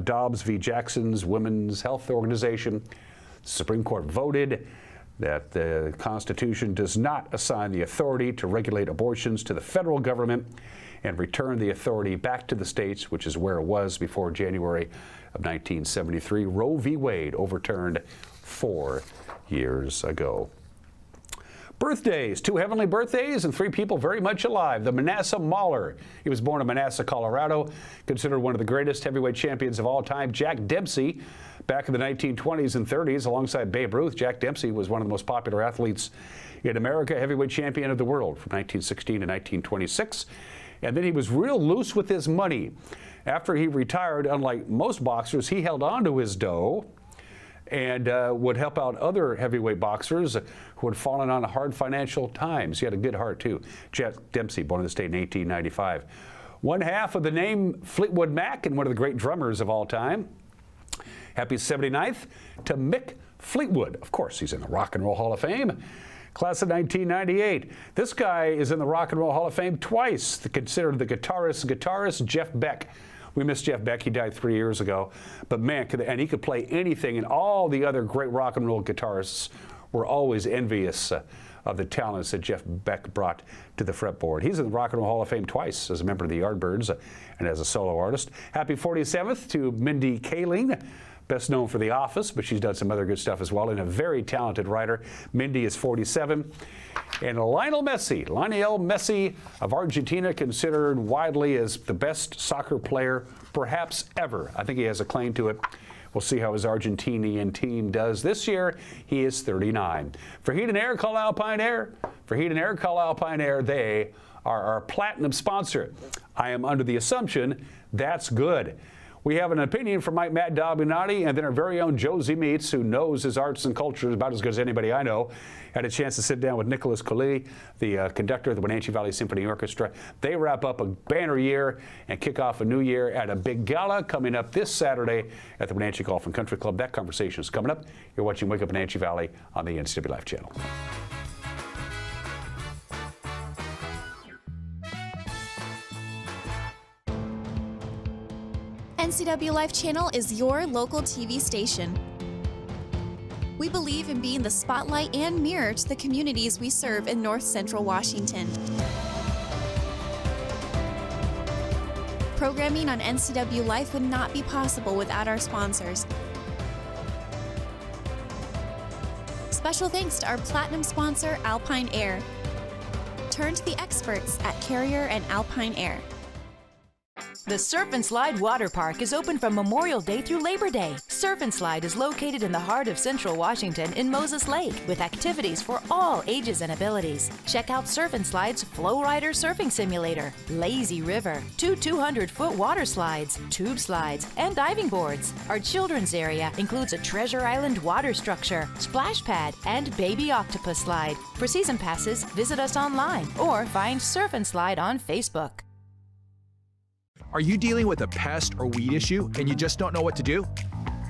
Dobbs v. Jackson's Women's Health Organization, the Supreme Court voted that the Constitution does not assign the authority to regulate abortions to the federal government and return the authority back to the states, which is where it was before January of 1973. Roe v. Wade overturned 4 years ago. Birthdays, 2 heavenly birthdays and 3 people very much alive. The Manasseh Mauler. He was born in Manasseh, Colorado, considered one of the greatest heavyweight champions of all time. Jack Dempsey, back in the 1920s and 30s, alongside Babe Ruth, Jack Dempsey was one of the most popular athletes in America, heavyweight champion of the world from 1916 to 1926. And then he was real loose with his money. After he retired, unlike most boxers, he held on to his dough and would help out other heavyweight boxers who had fallen on hard financial times. He had a good heart, too. Jack Dempsey, born in the state in 1895. One half of the name Fleetwood Mac and one of the great drummers of all time. Happy 79th to Mick Fleetwood. Of course, he's in the Rock and Roll Hall of Fame. Class of 1998. This guy is in the Rock and Roll Hall of Fame twice. Considered the guitarist Jeff Beck. We miss Jeff Beck. He died 3 years ago. But man, and he could play anything, and all the other great rock and roll guitarists were always envious of the talents that Jeff Beck brought to the fretboard. He's in the Rock and Roll Hall of Fame twice as a member of the Yardbirds and as a solo artist. Happy 47th to Mindy Kaling, best known for The Office, but she's done some other good stuff as well, and a very talented writer. Mindy is 47. And Lionel Messi of Argentina, considered widely as the best soccer player perhaps ever. I think he has a claim to it. We'll see how his Argentinian team does this year. He is 39. For Heat and Air, call Alpine Air. For Heat and Air, call Alpine Air. They are our platinum sponsor. I am under the assumption that's good. We have an opinion from Matt Dalbinati, and then our very own Josey Meats, who knows his arts and culture about as good as anybody I know. Had a chance to sit down with Nikolas, the conductor of the Wenatchee Valley Symphony Orchestra. They wrap up a banner year and kick off a new year at a big gala coming up this Saturday at the Wenatchee Golf and Country Club. That conversation is coming up. You're watching Wake Up Wenatchee Valley on the NCW Life channel. NCW Life Channel is your local TV station. We believe in being the spotlight and mirror to the communities we serve in North Central Washington. Programming on NCW Life would not be possible without our sponsors. Special thanks to our platinum sponsor, Alpine Air. Turn to the experts at Carrier and Alpine Air. The Surf and Slide Water Park is open from Memorial Day through Labor Day. Surf and Slide is located in the heart of Central Washington in Moses Lake with activities for all ages and abilities. Check out Surf and Slide's Flow Rider Surfing Simulator, Lazy River, 2 200-foot water slides, tube slides, and diving boards. Our children's area includes a Treasure Island water structure, splash pad, and baby octopus slide. For season passes, visit us online or find Surf and Slide on Facebook. Are you dealing with a pest or weed issue and you just don't know what to do?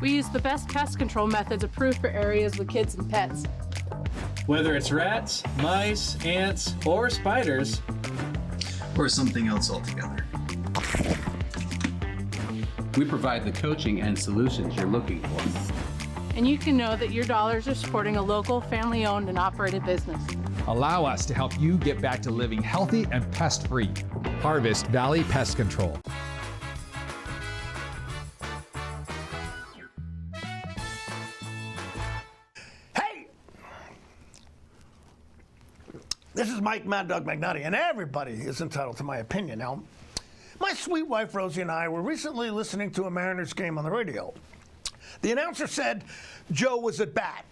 We use the best pest control methods approved for areas with kids and pets. Whether it's rats, mice, ants, or spiders, or something else altogether, we provide the coaching and solutions you're looking for. And you can know that your dollars are supporting a local, family-owned and operated business. Allow us to help you get back to living healthy and pest-free. Harvest Valley Pest Control. Hey! This is Mike Mad Dog Magnotti, and everybody is entitled to my opinion. Now, my sweet wife Rosie and I were recently listening to a Mariners game on the radio. The announcer said Joe was at bat.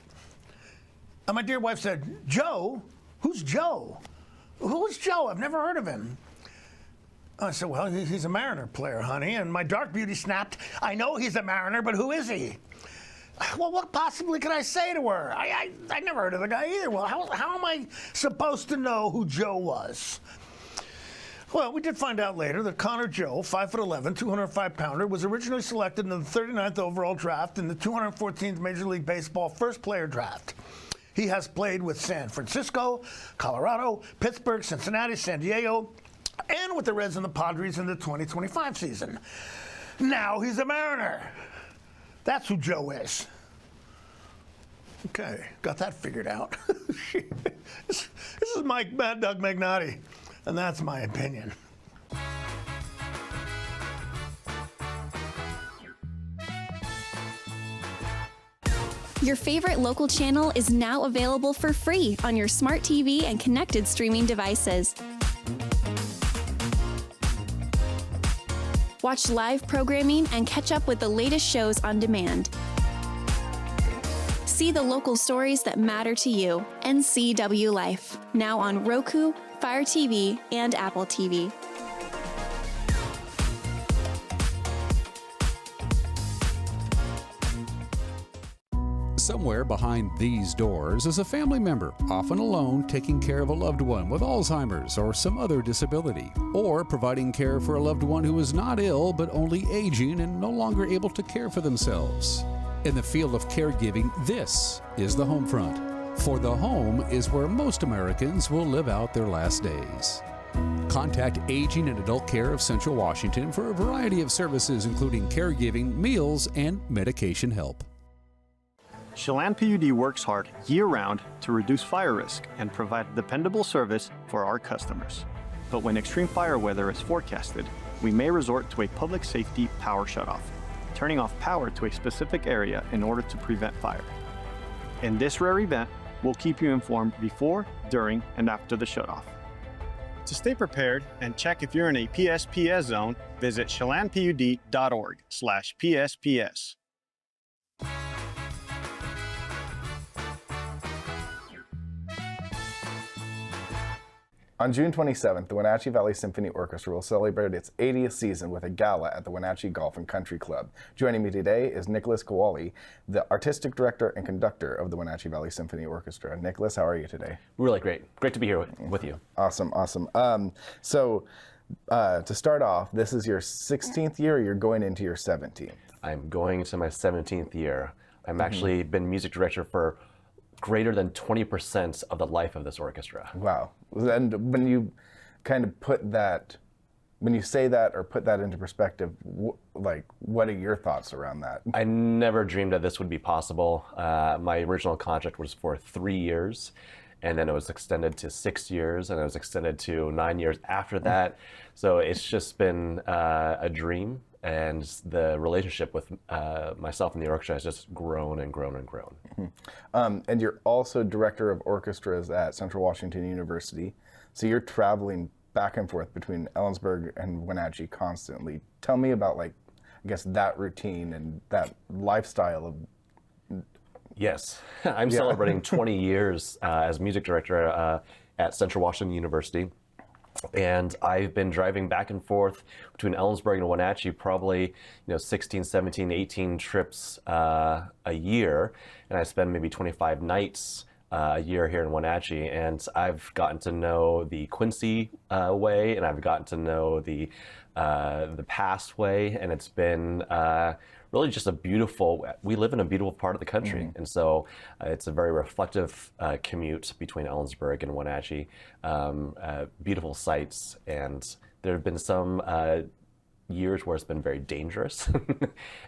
And my dear wife said, Joe? Who's Joe? Who is Joe? I've never heard of him. I said, well, he's a Mariner player, honey. And my dark beauty snapped, I know he's a Mariner, but who is he? Well, what possibly could I say to her? I never heard of the guy either. Well, how am I supposed to know who Joe was? Well, we did find out later that Connor Joe, 5'11", 205-pounder, was originally selected in the 39th overall draft in the 214th Major League Baseball first player draft. He has played with San Francisco, Colorado, Pittsburgh, Cincinnati, San Diego, and with the Reds and the Padres in the 2025 season. Now he's a Mariner. That's who Joe is. Okay, got that figured out. This is Mike Mad Dog Magnotti, and that's my opinion. Your favorite local channel is now available for free on your smart TV and connected streaming devices. Watch live programming and catch up with the latest shows on demand. See the local stories that matter to you. NCW Life, now on Roku, Fire TV, and Apple TV. Somewhere behind these doors is a family member, often alone, taking care of a loved one with Alzheimer's or some other disability, or providing care for a loved one who is not ill but only aging and no longer able to care for themselves. In the field of caregiving, this is the home front. For the home is where most Americans will live out their last days. Contact Aging and Adult Care of Central Washington for a variety of services, including caregiving, meals, and medication help. Chelan PUD works hard year-round to reduce fire risk and provide dependable service for our customers. But when extreme fire weather is forecasted, we may resort to a public safety power shutoff, turning off power to a specific area in order to prevent fire. In this rare event, we'll keep you informed before, during, and after the shutoff. To stay prepared and check if you're in a PSPS zone, visit chelanpud.org/PSPS. On June 27th, the Wenatchee Valley Symphony Orchestra will celebrate its 80th season with a gala at the Wenatchee Golf and Country Club. Joining me today is Nikolas Caoile, the artistic director and conductor of the Wenatchee Valley Symphony Orchestra. Nikolas, how are you today? Really great. Great to be here with you. Awesome, awesome. To start off, this is your 16th year, or you're going into your 17th? I'm going to my 17th year. I'm actually been music director for greater than 20% of the life of this orchestra. Wow. And when you kind of put that, when you say that or put that into perspective, what are your thoughts around that? I never dreamed that this would be possible. My original contract was for 3 years, and then it was extended to 6 years, and it was extended to 9 years after that. So it's just been a dream, and the relationship with myself and the orchestra has just grown and grown and grown. And you're also director of orchestras at Central Washington University. So you're traveling back and forth between Ellensburg and Wenatchee constantly. Tell me about, I guess, that routine and that lifestyle of... Yes, I'm celebrating 20 years as music director at Central Washington University. And I've been driving back and forth between Ellensburg and Wenatchee probably 16, 17, 18 trips a year. And I spend maybe 25 nights a year here in Wenatchee. And I've gotten to know the Quincy way, and I've gotten to know the past way. And it's been really just a beautiful, we live in a beautiful part of the country. And so it's a very reflective commute between Ellensburg and Wenatchee. Beautiful sights, and there have been some years where it's been very dangerous,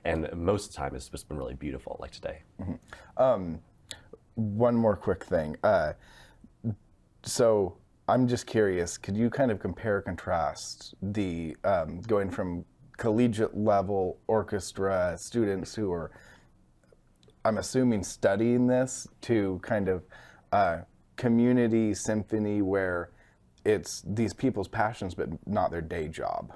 and most of the time it's just been really beautiful, like today. One more quick thing. So I'm just curious, could you kind of compare, contrast the going from collegiate level orchestra students who are, I'm assuming, studying this, to kind of community symphony where it's these people's passions but not their day job?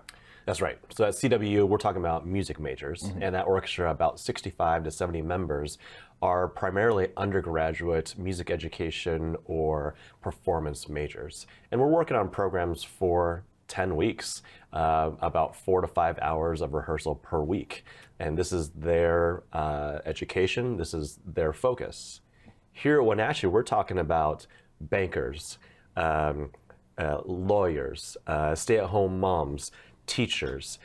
That's right. So at CW, we're talking about music majors, and that orchestra, about 65 to 70 members, are primarily undergraduate music education or performance majors. And we're working on programs for 10 weeks, about 4 to 5 hours of rehearsal per week. And this is their education, this is their focus. Here at Wenatchee, we're talking about bankers, lawyers, stay-at-home moms, teachers,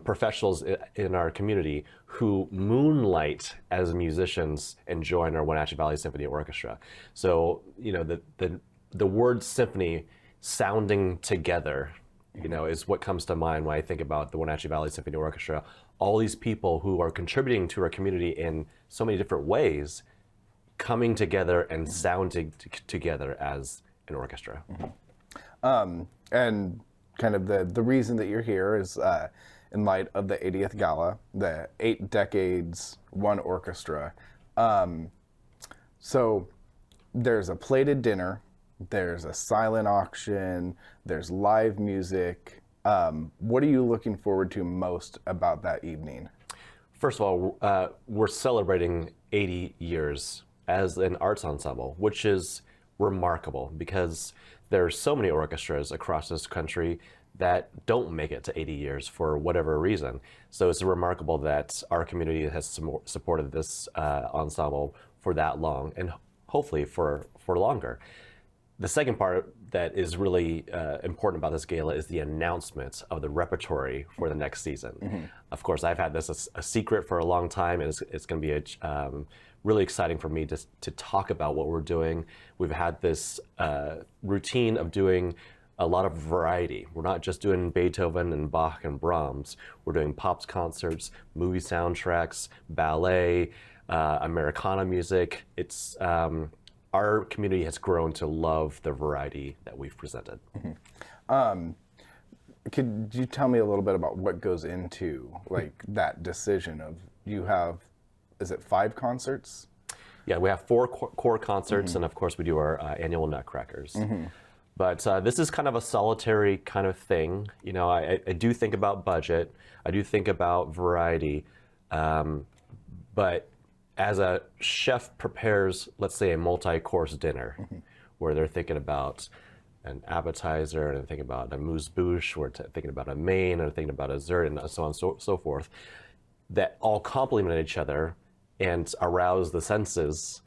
professionals in our community who moonlight as musicians and join our Wenatchee Valley Symphony Orchestra. So, the word symphony sounding together, is what comes to mind when I think about the Wenatchee Valley Symphony Orchestra. All these people who are contributing to our community in so many different ways, coming together and sounding together as an orchestra. And kind of the reason that you're here is in light of the 80th Gala, the 8 decades, 1 orchestra. So there's a plated dinner, there's a silent auction, there's live music. What are you looking forward to most about that evening? First of all, we're celebrating 80 years as an arts ensemble, which is remarkable because there are so many orchestras across this country that don't make it to 80 years for whatever reason. So it's remarkable that our community has supported this ensemble for that long, and hopefully for longer. The second part that is really important about this gala is the announcement of the repertory for the next season. Of course, I've had this a secret for a long time, and it's going to be really exciting for me to talk about what we're doing. We've had this routine of doing a lot of variety. We're not just doing Beethoven and Bach and Brahms. We're doing pops concerts, movie soundtracks, ballet, Americana music. It's our community has grown to love the variety that we've presented. Could you tell me a little bit about what goes into like that decision of you have, is it 5 concerts? Yeah, we have 4 core concerts, and of course we do our annual Nutcrackers. But this is kind of a solitary kind of thing. You know, I do think about budget, I do think about variety, but as a chef prepares, let's say, a multi-course dinner, where they're thinking about an appetizer, and they're thinking about a amuse-bouche, or thinking about a main, or thinking about a dessert, and so on and so forth, that all complement each other and arouse the senses.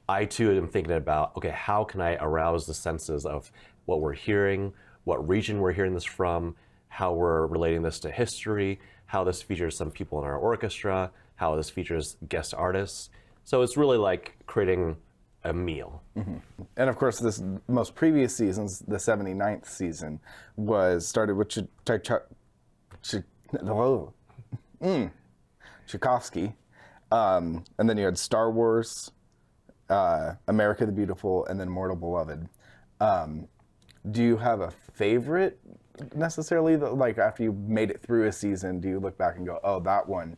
I too am thinking about, okay, how can I arouse the senses of what we're hearing, what region we're hearing this from, how we're relating this to history, how this features some people in our orchestra, how this features guest artists. So it's really like creating a meal. And of course, this most previous seasons, the 79th season, was started with Tchaikovsky, and then you had Star Wars, America the Beautiful, and then Mortal Beloved. Do you have a favorite necessarily? Like after you made it through a season, do you look back and go, "Oh, that one"?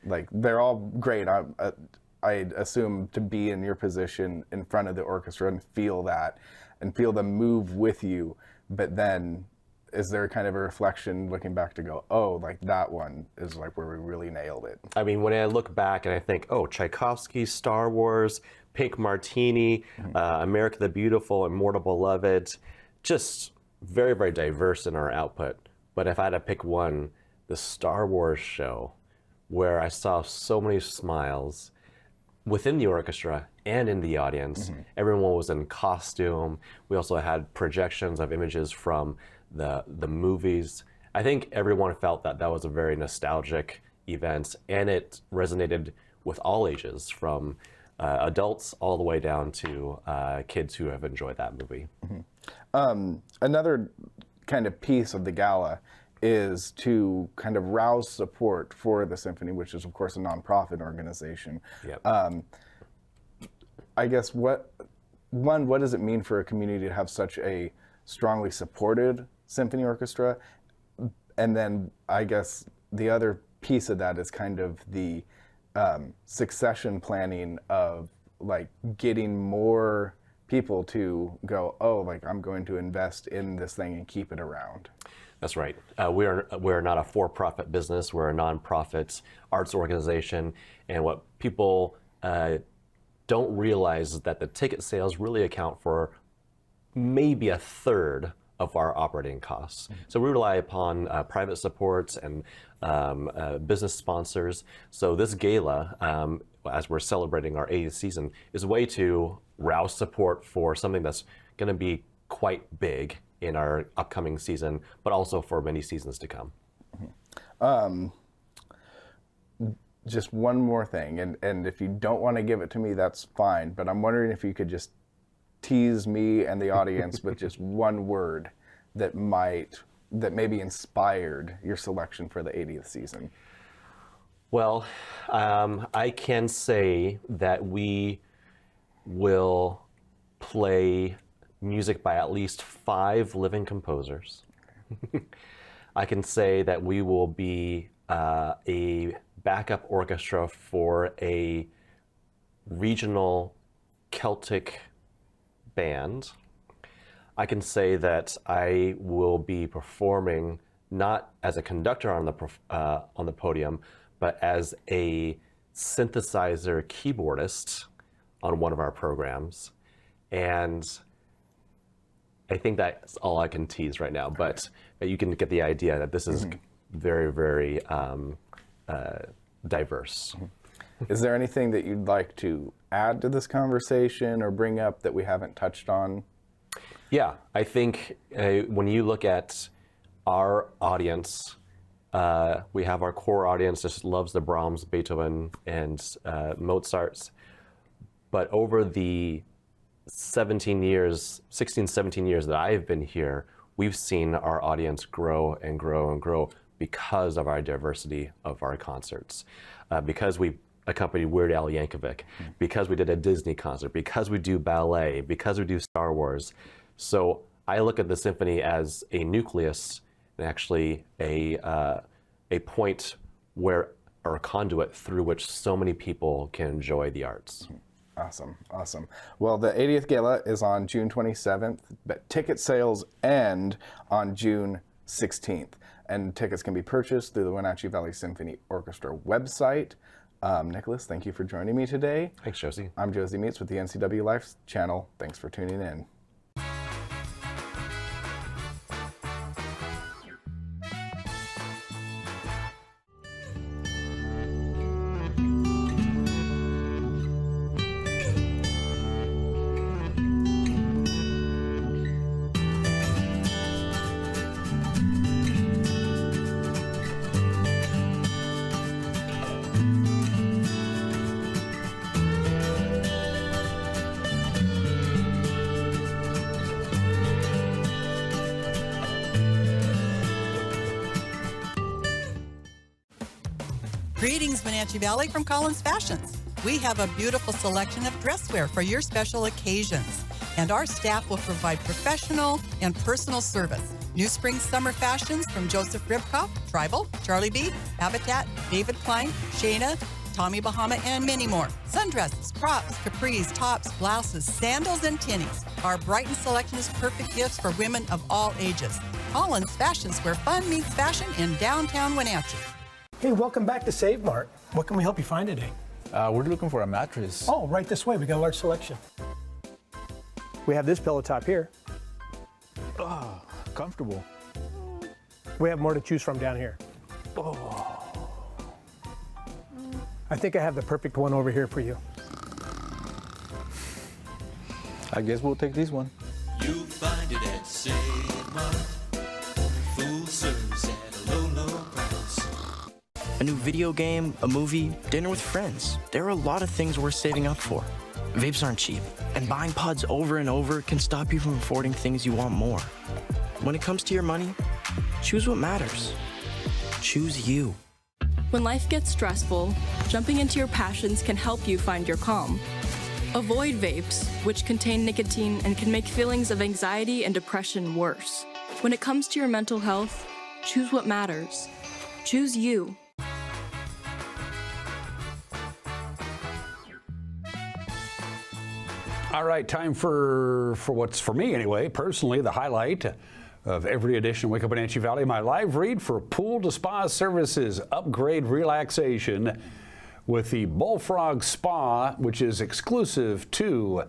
Like they're all great. I assume to be in your position in front of the orchestra and feel that, and feel them move with you. But then, is there kind of a reflection looking back to go, "Oh, like that one is like where we really nailed it"? I mean, when I look back and I think, oh, Tchaikovsky, Star Wars, Pink Martini, America the Beautiful, and Mortal Beloved, just very, very diverse in our output. But if I had to pick one, the Star Wars show, where I saw so many smiles within the orchestra and in the audience. Everyone was in costume. We also had projections of images from the movies. I think everyone felt that that was a very nostalgic event, and it resonated with all ages, from adults all the way down to kids who have enjoyed that movie. Another kind of piece of the gala is to kind of rouse support for the Symphony, which is of course a nonprofit organization. I guess what does it mean for a community to have such a strongly supported symphony orchestra? And then I guess the other piece of that is kind of the succession planning of like getting more people to go, oh, like I'm going to invest in this thing and keep it around. That's right. We're not a for-profit business. We're a nonprofit arts organization, and what people don't realize is that the ticket sales really account for maybe a third of our operating costs. So we rely upon private supports and business sponsors. So this gala, as we're celebrating our 80th season, is a way to rouse support for something that's going to be quite big in our upcoming season, but also for many seasons to come. Just one more thing, and if you don't want to give it to me, that's fine, but I'm wondering if you could just tease me and the audience with just one word that maybe inspired your selection for the 80th season. Well, I can say that we will play music by at least 5 living composers. I can say that we will be a backup orchestra for a regional Celtic band. I can say that I will be performing not as a conductor on the podium, but as a synthesizer keyboardist on one of our programs. And I think that's all I can tease right now, but you can get the idea that this is very, very diverse. Is there anything that you'd like to add to this conversation or bring up that we haven't touched on? Yeah, I think when you look at our audience, we have our core audience that just loves the Brahms, Beethoven, and Mozart's. But over the 16, 17 years that I've been here, we've seen our audience grow and grow and grow because of our diversity of our concerts. Because we accompanied Weird Al Yankovic, because we did a Disney concert, because we do ballet, because we do Star Wars. So I look at the symphony as a nucleus and actually a point where, or a conduit through which so many people can enjoy the arts. Awesome, awesome. Well, the 80th Gala is on June 27th, but ticket sales end on June 16th. And tickets can be purchased through the Wenatchee Valley Symphony Orchestra website. Nikolas, thank you for joining me today. Thanks, Josey. I'm Josey Meats with the NCW Life channel. Thanks for tuning in. Greetings, Wenatchee Valley from Collins Fashions. We have a beautiful selection of dress wear for your special occasions, and our staff will provide professional and personal service. New spring summer fashions from Joseph Ribkoff, Tribal, Charlie B, Habitat, David Klein, Shayna, Tommy Bahama, and many more. Sundresses, crops, capris, tops, blouses, sandals, and tinnies. Our Brighton selection is perfect gifts for women of all ages. Collins Fashions, where fun meets fashion in downtown Wenatchee. Hey, welcome back to Save Mart. What can we help you find today? We're looking for a mattress. Oh, right this way. We got a large selection. We have this pillow top here. Oh, comfortable. We have more to choose from down here. Oh. I think I have the perfect one over here for you. I guess we'll take this one. You'll find it at Save Mart. Full service at a low, low price. A new video game, a movie, dinner with friends. There are a lot of things worth saving up for. Vapes aren't cheap, and buying pods over and over can stop you from affording things you want more. When it comes to your money, choose what matters. Choose you. When life gets stressful, jumping into your passions can help you find your calm. Avoid vapes, which contain nicotine and can make feelings of anxiety and depression worse. When it comes to your mental health, choose what matters. Choose you. All right, time for what's, for me anyway, personally, the highlight of every edition of Wake Up Wenatchee Valley, my live read for Pool to Spa Services Upgrade Relaxation with the Bullfrog Spa, which is exclusive to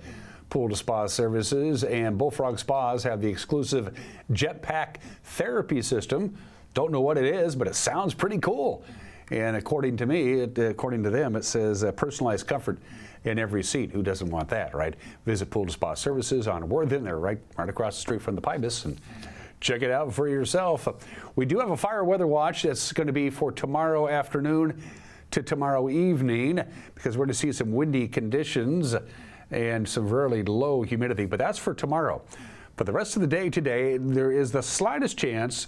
Pool to Spa Services, and Bullfrog Spas have the exclusive Jetpack Therapy System. Don't know what it is, but it sounds pretty cool. And according to me, according to them, it says personalized comfort in every seat. Who doesn't want that, right? Visit Pool to Spa Services on Worthen. They're right across the street from the Pybus, and check it out for yourself. We do have a fire weather watch that's going to be for tomorrow afternoon to tomorrow evening, because we're going to see some windy conditions and some really low humidity, but that's for tomorrow. For the rest of the day today, there is the slightest chance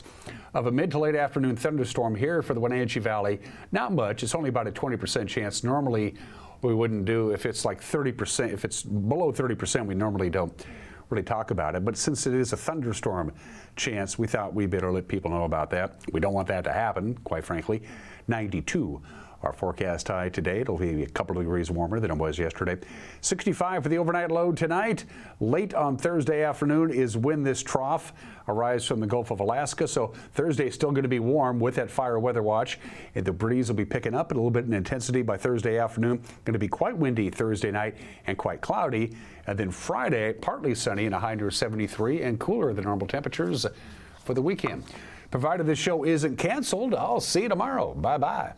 of a mid to late afternoon thunderstorm here for the Wenatchee Valley. Not much. It's only about a 20% chance. Normally, we wouldn't do, if it's like 30%, if it's below 30%, we normally don't really talk about it. But since it is a thunderstorm chance, we thought we'd better let people know about that. We don't want that to happen, quite frankly. 92. Our forecast high today. It'll be a couple of degrees warmer than it was yesterday. 65 for the overnight low tonight. Late on Thursday afternoon is when this trough arrives from the Gulf of Alaska. So Thursday is still going to be warm with that fire weather watch. And the breeze will be picking up a little bit in intensity by Thursday afternoon. Going to be quite windy Thursday night and quite cloudy. And then Friday, partly sunny and a high near 73 and cooler than normal temperatures for the weekend. Provided this show isn't canceled, I'll see you tomorrow. Bye-bye.